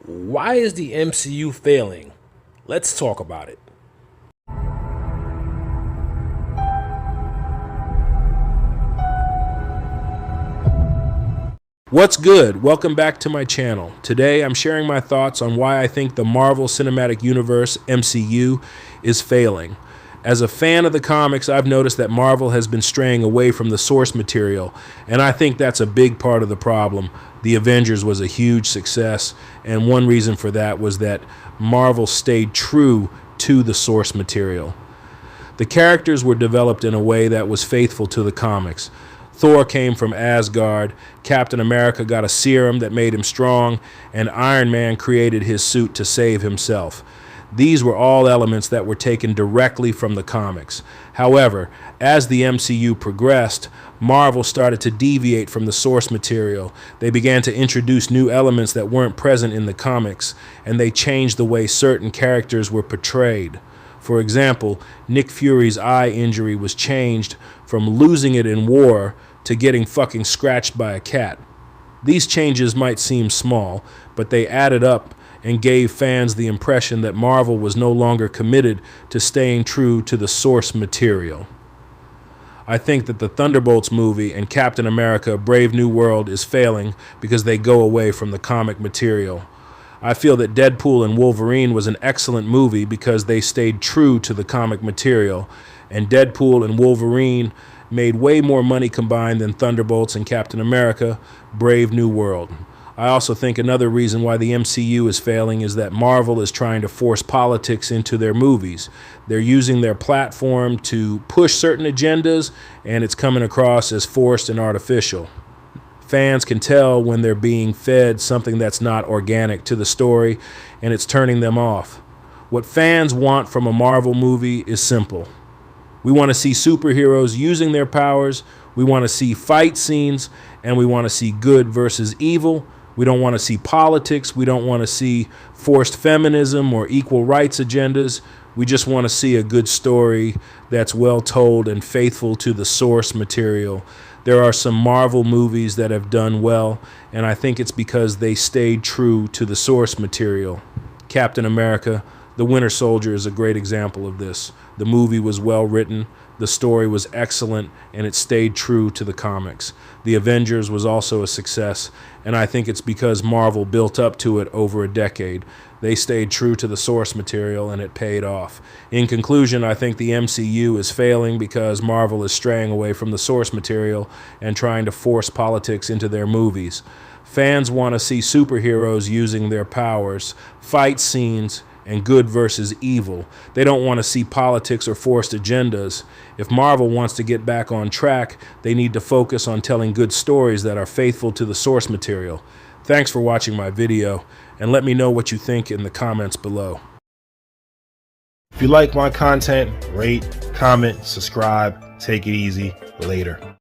Why is the MCU failing? Let's talk about it. What's good? Welcome back to my channel. Today I'm sharing my thoughts on why I think the Marvel Cinematic Universe, MCU, is failing. As a fan of the comics, I've noticed that Marvel has been straying away from the source material, and I think that's a big part of the problem. The Avengers was a huge success, and one reason for that was that Marvel stayed true to the source material. The characters were developed in a way that was faithful to the comics. Thor came from Asgard, Captain America got a serum that made him strong, and Iron Man created his suit to save himself. These were all elements that were taken directly from the comics. However, as the MCU progressed, Marvel started to deviate from the source material. They began to introduce new elements that weren't present in the comics, and they changed the way certain characters were portrayed. For example, Nick Fury's eye injury was changed from losing it in war to getting fucking scratched by a cat. These changes might seem small, but they added up and gave fans the impression that Marvel was no longer committed to staying true to the source material. I think that the Thunderbolts movie and Captain America: Brave New World is failing because they go away from the comic material. I feel that Deadpool and Wolverine was an excellent movie because they stayed true to the comic material, and Deadpool and Wolverine made way more money combined than Thunderbolts and Captain America: Brave New World. I also think another reason why the MCU is failing is that Marvel is trying to force politics into their movies. They're using their platform to push certain agendas, and it's coming across as forced and artificial. Fans can tell when they're being fed something that's not organic to the story, and it's turning them off. What fans want from a Marvel movie is simple. We want to see superheroes using their powers, we want to see fight scenes, and we want to see good versus evil. We don't want to see politics. We don't want to see forced feminism or equal rights agendas. We just want to see a good story that's well told and faithful to the source material. There are some Marvel movies that have done well, and I think it's because they stayed true to the source material. Captain America: The Winter Soldier is a great example of this. The movie was well written, the story was excellent, and it stayed true to the comics. The Avengers was also a success, and I think it's because Marvel built up to it over a decade. They stayed true to the source material, and it paid off. In conclusion, I think the MCU is failing because Marvel is straying away from the source material and trying to force politics into their movies. Fans want to see superheroes using their powers, fight scenes, and good versus evil. They don't want to see politics or forced agendas. If Marvel wants to get back on track, they need to focus on telling good stories that are faithful to the source material. Thanks for watching my video, and let me know what you think in the comments below. If you like my content, rate, comment, subscribe. Take it easy. Later.